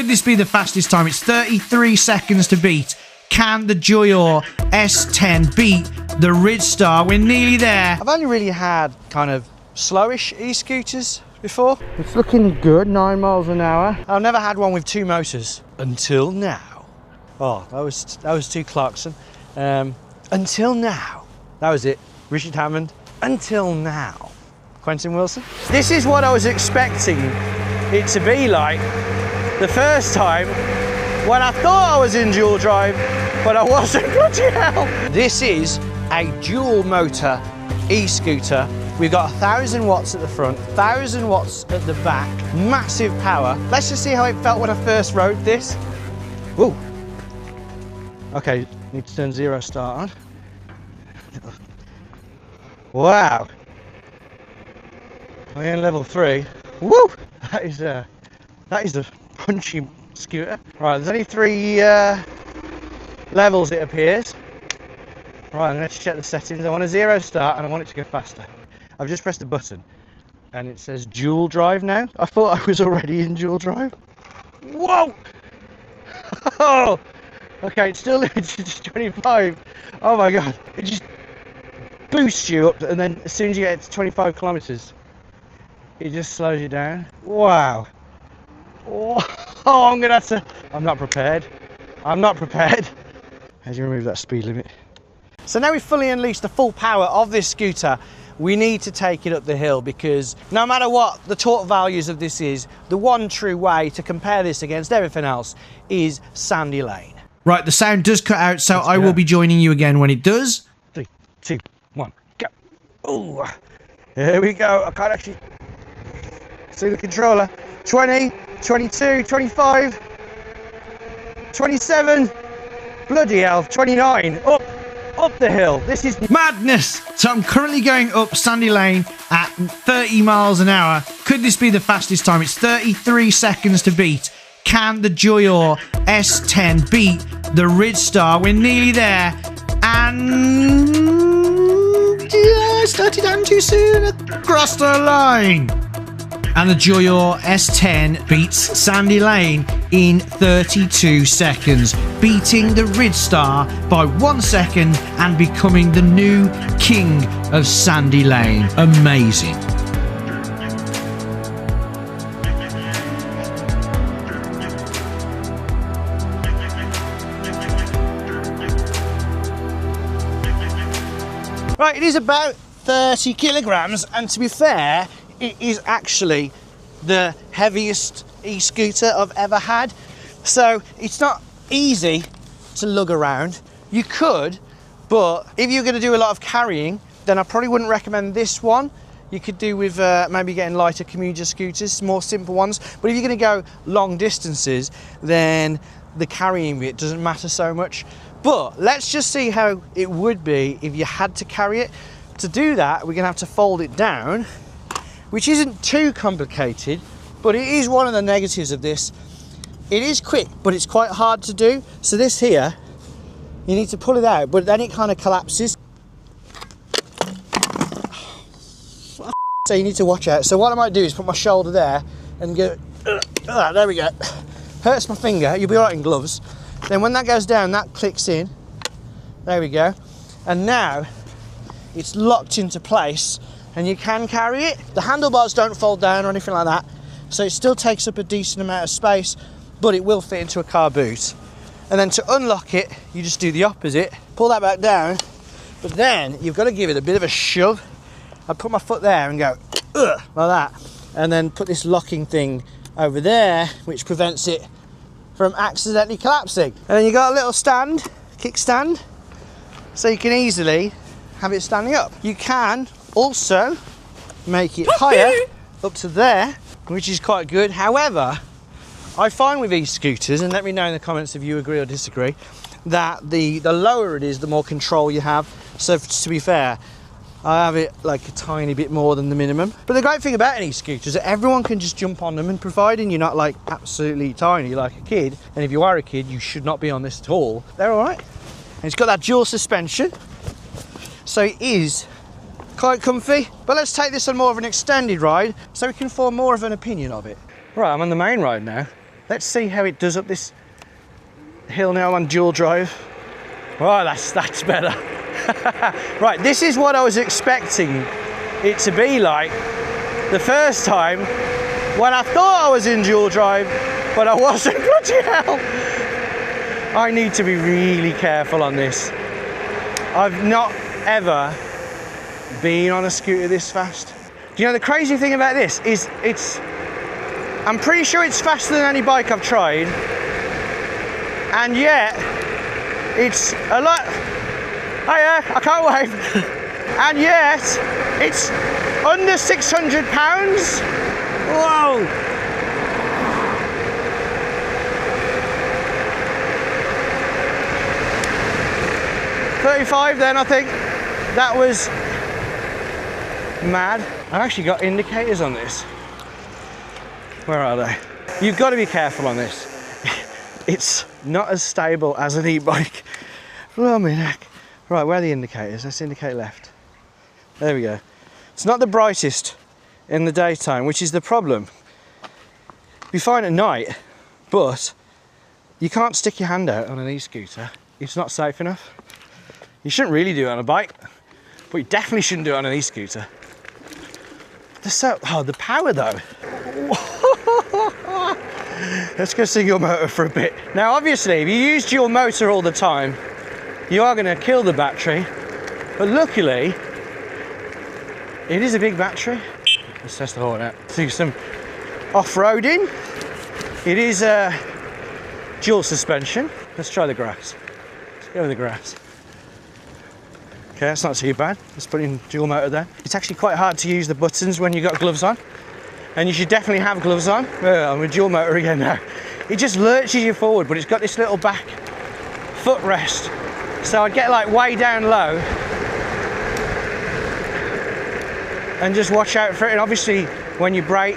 Could this be the fastest time? It's 33 seconds to beat. Can the Joyor S10 beat the Ridstar? We're nearly there. I've only really had kind of slowish e-scooters before. It's looking good, 9 miles an hour. I've never had one with 2 motors until now. Oh, that was too Clarkson. Until now. That was it. Richard Hammond. Until now. Quentin Wilson. This is what I was expecting it to be like the first time when I thought I was in dual drive, but I wasn't. Bloody hell. This is a dual motor e-scooter. We've got 1,000 watts at the front, 1,000 watts at the back, massive power. Let's just see how it felt when I first rode this. Whoa. Okay, need to turn 0 start on. Wow. I'm in level 3. Woo! That is a punchy scooter. Right, there's only 3 levels, it appears. Right, I'm going to check the settings. I want a 0 start and I want it to go faster. I've just pressed a button and it says dual drive now. I thought I was already in dual drive. Whoa! Oh! Okay, it's still limited to 25. Oh my god. It just boosts you up, and then as soon as you get to 25 kilometers, it just slows you down. Wow. Oh, I'm gonna have to. I'm not prepared. I'm not prepared. How do you remove that speed limit? So now we've fully unleashed the full power of this scooter. We need to take it up the hill, because no matter what the torque values of this is, the one true way to compare this against everything else is Sandy Lane. Right, the sound does cut out, so I will be joining you again when it does. 3, 2, 1, go. Oh, here we go. I can't actually see the controller. 20, 22, 25, 27, bloody hell, 29, up the hill. This is madness. So I'm currently going up Sandy Lane at 30 miles an hour. Could this be the fastest time? It's 33 seconds to beat. Can the Joyor S10 beat the Ridstar? We're nearly there, and I started down too soon. Across the line. And the Joyor S10 beats Sandy Lane in 32 seconds, beating the Ridstar by 1 second and becoming the new king of Sandy Lane. Amazing. right. It is about 30 kilograms, and to be fair, it is actually the heaviest e-scooter I've ever had. So it's not easy to lug around. You could, but if you're going to do a lot of carrying, then I probably wouldn't recommend this one. You could do with maybe getting lighter commuter scooters, more simple ones. But if you're going to go long distances, then the carrying bit doesn't matter so much. But let's just see how it would be if you had to carry it. To do that, we're going to have to fold it down, which isn't too complicated, but it is one of the negatives of this. It is quick, but it's quite hard to do. So this here, you need to pull it out, but then it kind of collapses. So you need to watch out. So what I might do is put my shoulder there and go, there we go. Hurts my finger, you'll be all right in gloves. Then when that goes down, that clicks in. There we go. And now it's locked into place and you can carry it. The handlebars don't fold down or anything like that, so it still takes up a decent amount of space, but it will fit into a car boot. And then to unlock it, you just do the opposite, pull that back down, but then you've got to give it a bit of a shove. I put my foot there and go, like that, and then put this locking thing over there, which prevents it from accidentally collapsing. And then you got a little stand, kickstand, so you can easily have it standing up. You can also make it higher, up to there, which is quite good. However, I find with e-scooters, and let me know in the comments if you agree or disagree, that the lower it is, the more control you have. So to be fair, I have it like a tiny bit more than the minimum. But the great thing about an e-scooter is that everyone can just jump on them, and providing you're not like absolutely tiny like a kid, and if you are a kid, you should not be on this at all, they're all right. And it's got that dual suspension, so it is quite comfy. But let's take this on more of an extended ride so we can form more of an opinion of it. Right, I'm on the main road now. Let's see how it does up this hill now on dual drive. Oh, that's better. Right, this is what I was expecting it to be like the first time when I thought I was in dual drive, but I wasn't. Bloody hell. I need to be really careful on this. I've not ever been on a scooter this fast. Do you know the crazy thing about this is I'm pretty sure it's faster than any bike I've tried, and yet it's a lot. Hiya, I can't wave. And yet it's under 600 pounds. Whoa. $35 then, I think. That was mad. I've actually got indicators on this. Where are they? You've got to be careful on this. It's not as stable as an e-bike. Blimey heck. Right, where are the indicators? Let's indicate left. There we go. It's not the brightest in the daytime, which is the problem. Be fine at night, but you can't stick your hand out on an e-scooter. It's not safe enough. You shouldn't really do it on a bike, but you definitely shouldn't do it on an e-scooter. The power though. Let's go single motor for a bit. Now obviously, if you use dual motor all the time, you are going to kill the battery, but luckily, it is a big battery. Let's test the horn out. Let's do some off-roading. It is dual suspension. Let's try the grass. Let's go with the grass. Okay, that's not too bad. Let's put in dual motor there. It's actually quite hard to use the buttons when you've got gloves on. And you should definitely have gloves on. I'm with dual motor again now. It just lurches you forward, but it's got this little back footrest. So I'd get like way down low and just watch out for it. And obviously when you brake,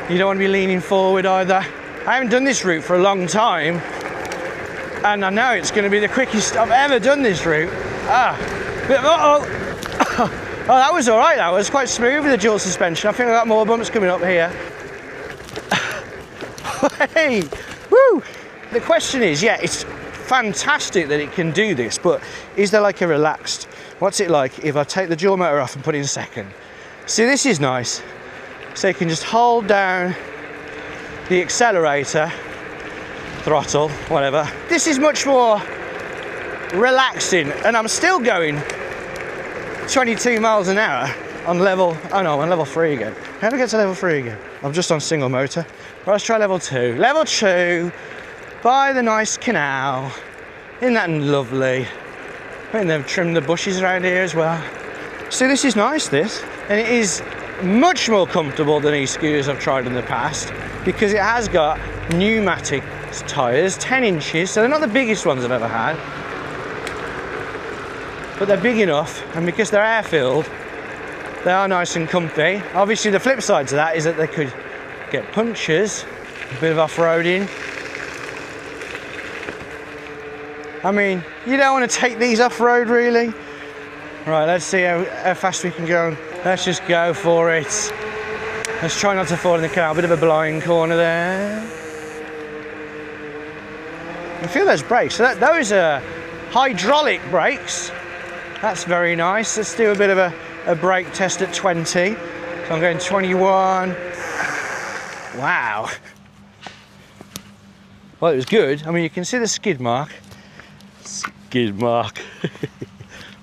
you don't want to be leaning forward either. I haven't done this route for a long time, and I know it's going to be the quickest I've ever done this route. Oh, that was all right. That was quite smooth with the dual suspension. I think I got more bumps coming up here. Hey, woo! The question is, yeah, it's fantastic that it can do this, but is there like a relaxed? What's it like if I take the dual motor off and put in second? See, this is nice. So you can just hold down the accelerator, throttle, whatever. This is much more relaxing, and I'm still going 22 miles an hour on level, oh no, I'm on level 3 again. How do I get to level 3 again? I'm just on single motor. Right, let's try level 2. Level 2, by the nice canal. Isn't that lovely? I think they've trimmed the bushes around here as well. See, this is nice, this. And it is much more comfortable than e-scooters I've tried in the past, because it has got pneumatic tyres, 10 inches, so they're not the biggest ones I've ever had. But they're big enough, and because they're air-filled, they are nice and comfy. Obviously, the flip side to that is that they could get punctures, a bit of off-roading. I mean, you don't want to take these off-road, really. Right, let's see how fast we can go. Let's just go for it. Let's try not to fall in the canal. A bit of a blind corner there. I feel those brakes. So those are hydraulic brakes. That's very nice. Let's do a bit of a brake test at 20. So I'm going 21. Wow. Well, it was good. I mean, you can see the skid mark. Skid mark.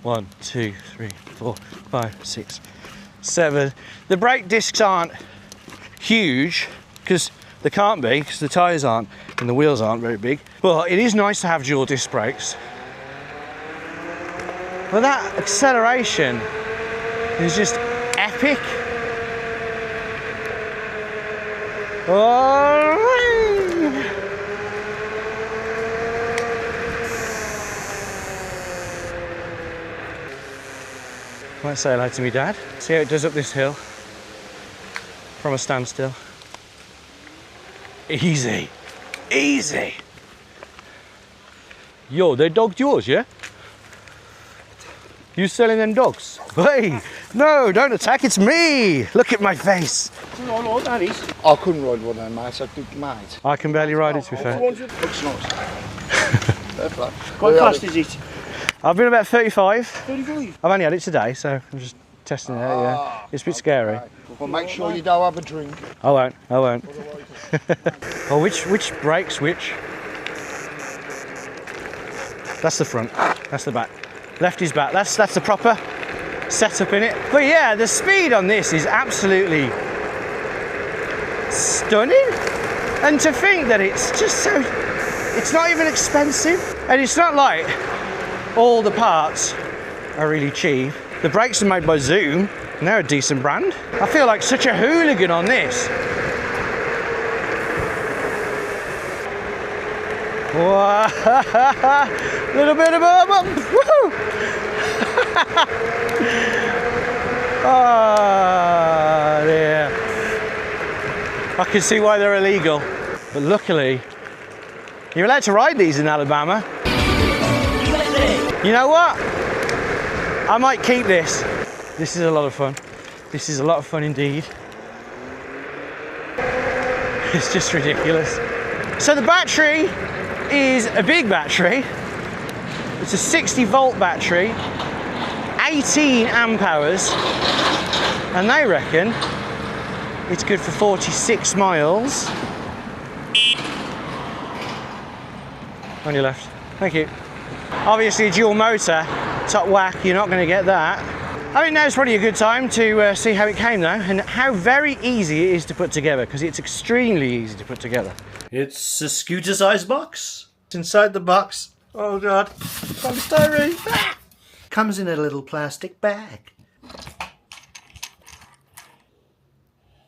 1, 2, 3, 4, 5, 6, 7. The brake discs aren't huge, because they can't be, because the tyres aren't and the wheels aren't very big. But it is nice to have dual disc brakes. But that acceleration is just epic. Oh, might say hello to me dad. See how it does up this hill from a standstill. Easy, easy. Yo, they're dogs yours, yeah? You selling them dogs? Hey, no, don't attack, it's me. Look at my face. That is. I couldn't ride one of them, mate. I think, mate. I can barely ride it, to be fair. Looks nice. Fair play. What fast is it? I've been about 35. 35? I've only had it today, so I'm just testing it out, yeah. It's a bit scary. Well, make sure you don't have a drink. I won't. Well, which brakes which? That's the front, that's the back. Left is back, that's the proper setup in it. But yeah, the speed on this is absolutely stunning. And to think that it's just so, it's not even expensive. And it's not like all the parts are really cheap. The brakes are made by Zoom, and they're a decent brand. I feel like such a hooligan on this. Wow. Little bit of a woohoo! Oh dear. I can see why they're illegal, but luckily you're allowed to ride these in Alabama. You know what? I might keep this. This is a lot of fun. This is a lot of fun indeed. It's just ridiculous. So the battery is a big battery. It's a 60 volt battery, 18 amp hours, and they reckon it's good for 46 miles. On your left. Thank you. Obviously a dual motor, top whack, you're not going to get that. I think now's probably a good time to see how it came though, and how very easy it is to put together, because it's extremely easy to put together. It's a scooter size box. Inside the box, oh god, polystyrene. Ah! Comes in a little plastic bag.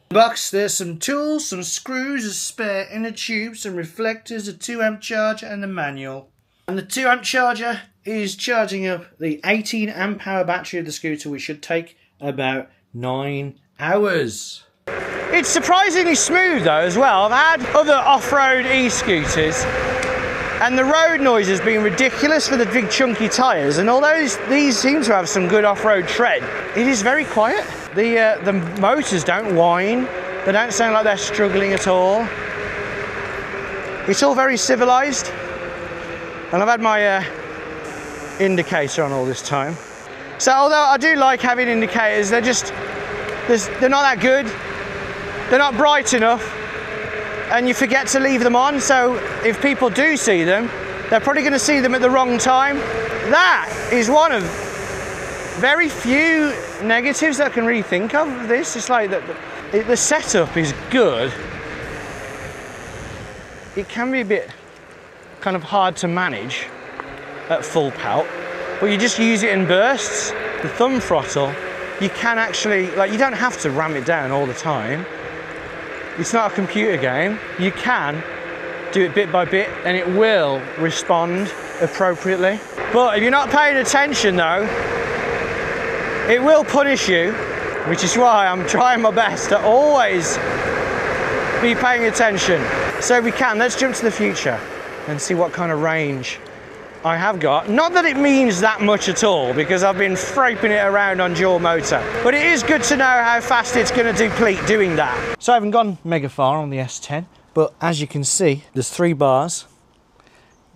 Box, there's some tools, some screws, a spare inner tube, some reflectors, a 2 amp charger and the manual. And the 2 amp charger is charging up the 18 amp hour battery of the scooter, which should take about 9 hours. It's surprisingly smooth though as well. I've had other off-road e-scooters and the road noise has been ridiculous for the big chunky tyres, and although these seem to have some good off-road tread, it is very quiet. The motors don't whine, they don't sound like they're struggling at all. It's all very civilised, and I've had my indicator on all this time. So although I do like having indicators, they're not that good, they're not bright enough, and you forget to leave them on, so if people do see them, they're probably going to see them at the wrong time. That is one of very few negatives that I can really think of this. It's like that the setup is good. It can be a bit kind of hard to manage at full pelt, but you just use it in bursts. The thumb throttle, you can actually, like, you don't have to ram it down all the time. It's not a computer game. You can do it bit by bit and it will respond appropriately. But if you're not paying attention though, it will punish you, which is why I'm trying my best to always be paying attention. So if we can, let's jump to the future and see what kind of range I have got. Not that it means that much at all, because I've been fraping it around on dual motor, but it is good to know how fast it's going to deplete doing that. So I haven't gone mega far on the S10, but as you can see, there's 3 bars.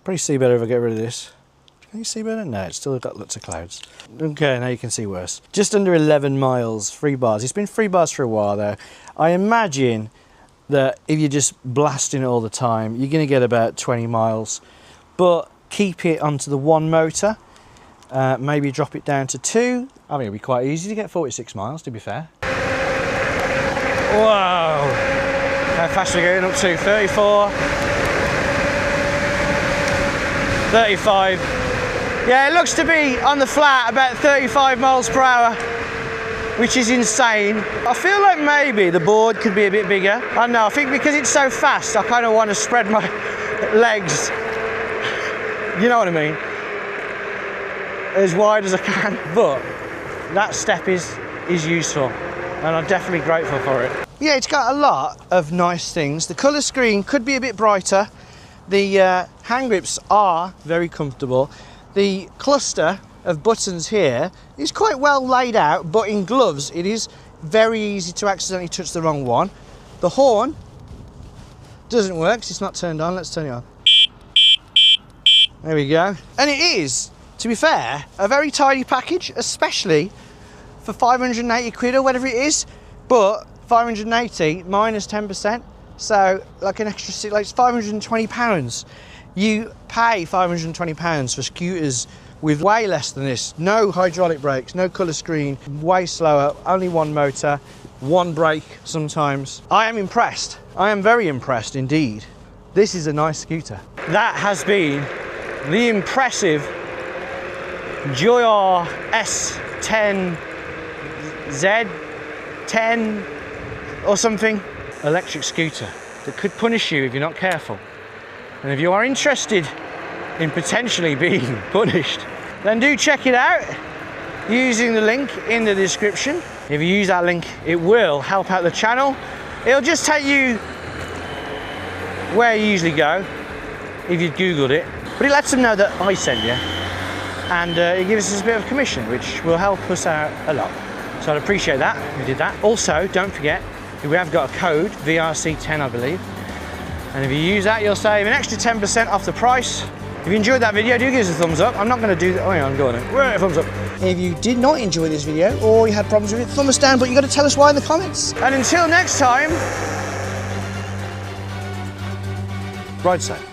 Probably see better if I get rid of this. Can you see better? No, it's still got lots of clouds. Okay, now you can see worse. Just under 11 miles, 3 bars. It's been 3 bars for a while though. I imagine that if you're just blasting it all the time, you're going to get about 20 miles, but keep it onto the 1 motor, maybe drop it down to 2. I mean, it'll be quite easy to get 46 miles, to be fair. Whoa! How fast are we going up to? 34. 35. Yeah, it looks to be on the flat about 35 miles per hour, which is insane. I feel like maybe the board could be a bit bigger. I don't know, I think because it's so fast, I kind of want to spread my legs, you know what I mean, as wide as I can, but that step is useful and I'm definitely grateful for it. Yeah, it's got a lot of nice things. The colour screen could be a bit brighter. The hand grips are very comfortable. The cluster of buttons here is quite well laid out, but in gloves it is very easy to accidentally touch the wrong one. The horn doesn't work, 'cause it's not turned on. Let's turn it on. There we go. And it is, to be fair, a very tidy package, especially for 580 quid or whatever it is. But 580 minus 10%, so like an extra, like it's £520. You pay £520 for scooters with way less than this. No hydraulic brakes, no colour screen, way slower, only one motor, one brake sometimes. I am impressed. I am very impressed indeed. This is a nice scooter. That has been the impressive Joyor S10 Z 10 or something electric scooter that could punish you if you're not careful. And if you are interested in potentially being punished, then do check it out using the link in the description. If you use that link, it will help out the channel. It'll just take you where you usually go if you'd Googled it, but it lets them know that I sent you, and it gives us a bit of commission, which will help us out a lot. So I'd appreciate that if you did that. Also, don't forget, we have got a code, VRC10 I believe, and if you use that, you'll save an extra 10% off the price. If you enjoyed that video, do give us a thumbs up. I'm not going to do that. Oh yeah, I'm going to. Thumbs up. If you did not enjoy this video, or you had problems with it, thumb us down, but you got to tell us why in the comments. And until next time, ride safe.